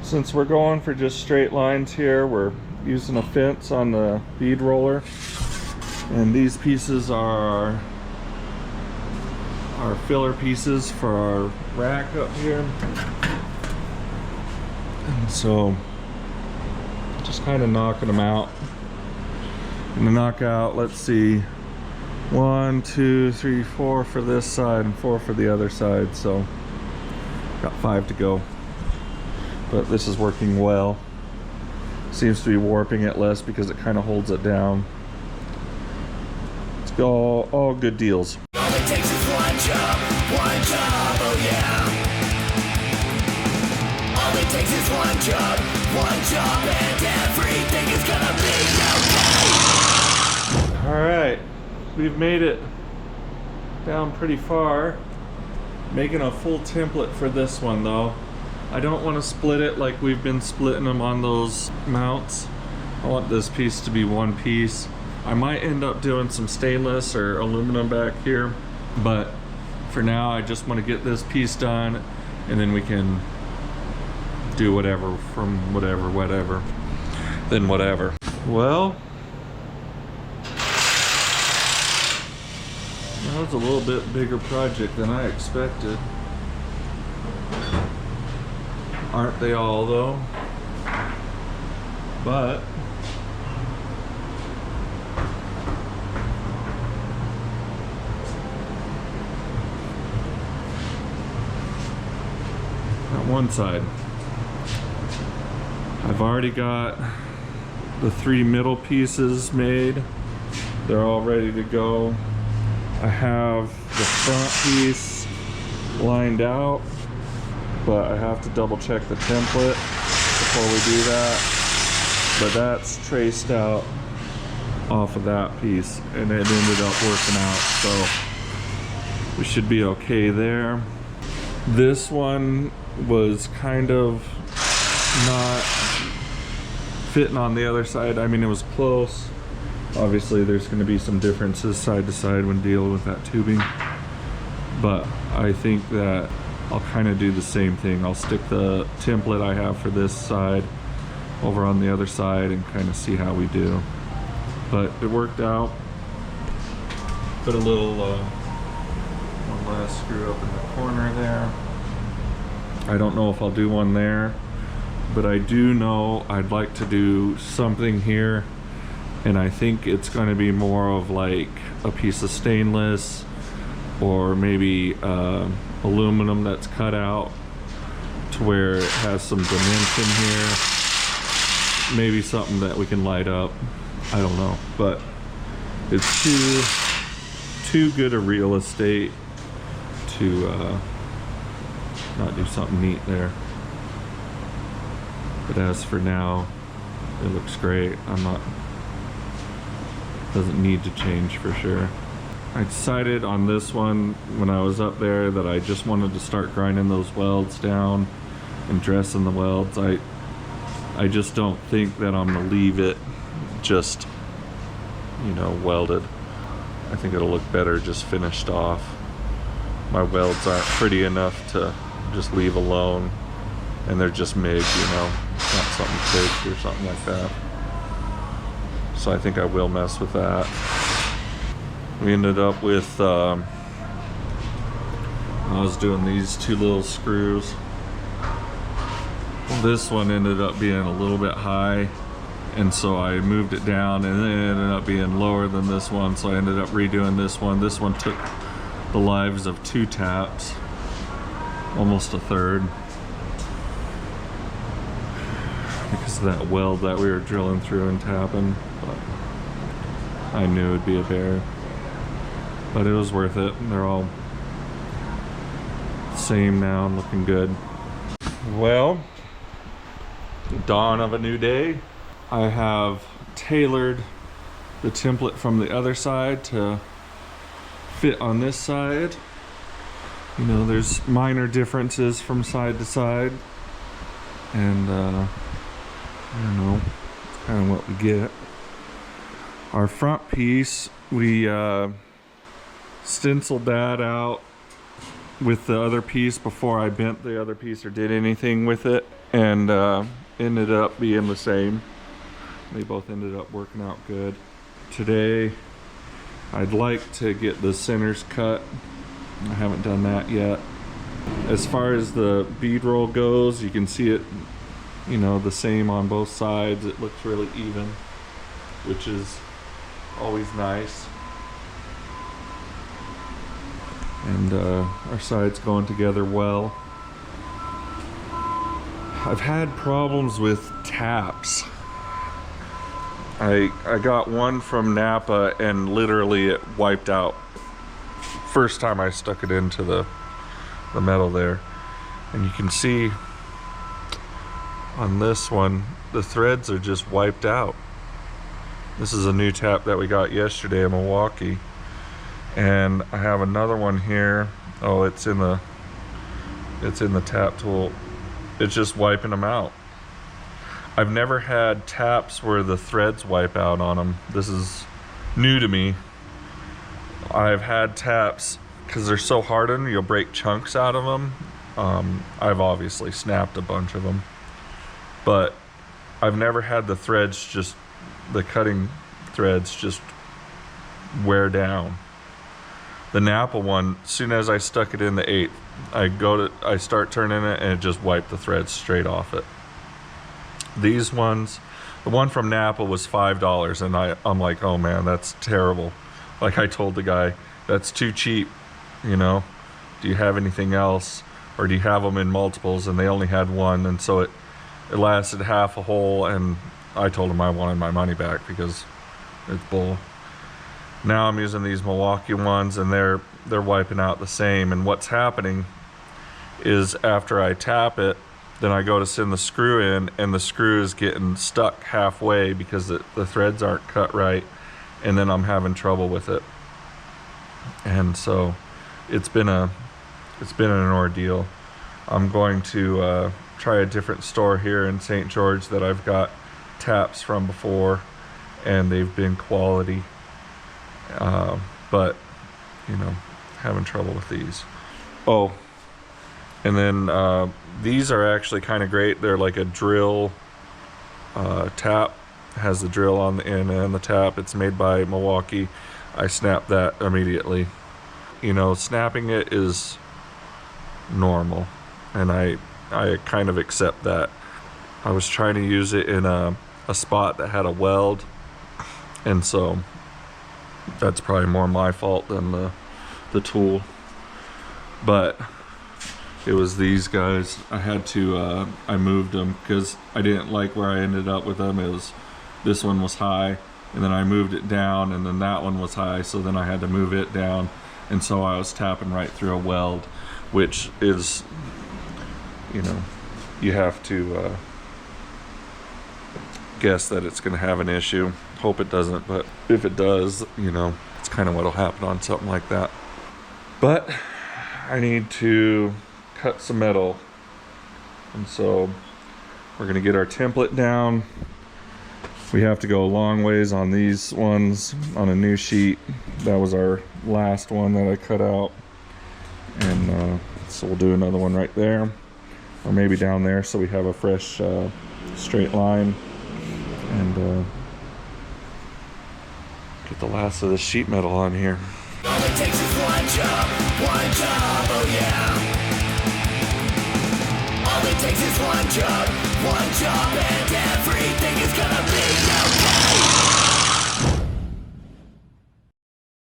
Since we're going for just straight lines here, we're using a fence on the bead roller. And these pieces are our filler pieces for our rack up here. And so just kind of knocking them out. I'm gonna knock out, let's see, 1, 2, 3, 4 for this side and 4 for the other side. So got 5 to go. But this is working well. Seems to be warping it less because it kind of holds it down. It's all good deals. All it takes is one job, oh yeah. All it takes is one job, and everything is gonna be okay. Alright, we've made it down pretty far. Making a full template for this one though. I don't want to split it like we've been splitting them on those mounts. I want this piece to be one piece. I might end up doing some stainless or aluminum back here, but for now I just want to get this piece done, and then we can do whatever from whatever. Then whatever. Well, that was a little bit bigger project than I expected. Aren't they all though? But on one side, I've already got the 3 middle pieces made. They're all ready to go. I have the front piece lined out, but I have to double check the template before we do that. But that's traced out off of that piece, and it ended up working out, so we should be okay there. This one was kind of not fitting on the other side. I mean, it was close. Obviously there's going to be some differences side to side when dealing with that tubing, but I think that I'll kind of do the same thing. I'll stick the template I have for this side over on the other side and kind of see how we do. But it worked out. Put a little one last screw up in the corner there. I don't know if I'll do one there, but I do know I'd like to do something here, and I think it's going to be more of like a piece of stainless or maybe aluminum that's cut out to where it has some dimension here. Maybe something that we can light up. I don't know, but it's too good a real estate to not do something neat there. But as for now, it looks great. Doesn't need to change for sure. I decided on this one when I was up there that I just wanted to start grinding those welds down and dressing the welds. I just don't think that I'm gonna leave it just, you know, welded. I think it'll look better just finished off. My welds aren't pretty enough to just leave alone, and they're just MIG, you know, not something faked or something like that. So I think I will mess with that. We ended up with, I was doing these 2 little screws. This one ended up being a little bit high, and so I moved it down, and then it ended up being lower than this one, so I ended up redoing this one. This one took the lives of 2 taps, almost a third, because of that weld that we were drilling through and tapping. But I knew it'd be a bear, but it was worth it. They're all the same now and looking good. Well, dawn of a new day. I have tailored the template from the other side to fit on this side. You know, there's minor differences from side to side, and I don't know, it's kind of what we get. Our front piece, we stenciled that out with the other piece before I bent the other piece or did anything with it. and ended up being the same. They both ended up working out good. Today, I'd like to get the centers cut. I haven't done that yet. As far as the bead roll goes, you can see it, you know, the same on both sides. It looks really even, which is always nice. And our sides going together well. I've had problems with taps. I got one from Napa and literally it wiped out first time I stuck it into the metal there. And you can see on this one, the threads are just wiped out. This is a new tap that we got yesterday in Milwaukee. And I have another one here. Oh, it's in the tap tool. It's just wiping them out. I've never had taps where the threads wipe out on them. This is new to me. I've had taps because they're so hardened, you'll break chunks out of them. I've obviously snapped a bunch of them, but I've never had the threads just, the cutting threads just wear down. The Napa one, as soon as I stuck it in the 8th, I start turning it and it just wiped the threads straight off it. These ones, the one from Napa was $5, and I'm like, oh man, that's terrible. Like I told the guy, that's too cheap, you know? Do you have anything else? Or do you have them in multiples? And they only had one, and so it lasted half a hole, and I told him I wanted my money back because it's bull. Now I'm using these Milwaukee ones, and they're wiping out the same. And what's happening is after I tap it, then I go to send the screw in, and the screw is getting stuck halfway because the threads aren't cut right, and then I'm having trouble with it. And so it's been an ordeal. I'm going to try a different store here in St. George that I've got taps from before, and they've been quality. But you know, having trouble with these. Oh, and then these are actually kind of great. They're like a drill tap. Has the drill on the end and the tap. It's made by Milwaukee. I snapped that immediately. You know, snapping it is normal, and I kind of accept that. I was trying to use it in a spot that had a weld, and so that's probably more my fault than the tool. But it was these guys. I had to I moved them because I didn't like where I ended up with them. This one was high, and then I moved it down, and then that one was high, so then I had to move it down, and so I was tapping right through a weld, which is, you know, you have to guess that it's going to have an issue. Hope it doesn't, but if it does, you know, it's kind of what'll happen on something like that. But I need to cut some metal, and so we're going to get our template down. We have to go a long ways on these ones on a new sheet. That was our last one that I cut out, and so we'll do another one right there, or maybe down there, so we have a fresh straight line, and get the last of the sheet metal on here. All it takes is one job, oh yeah. All it takes is one job, and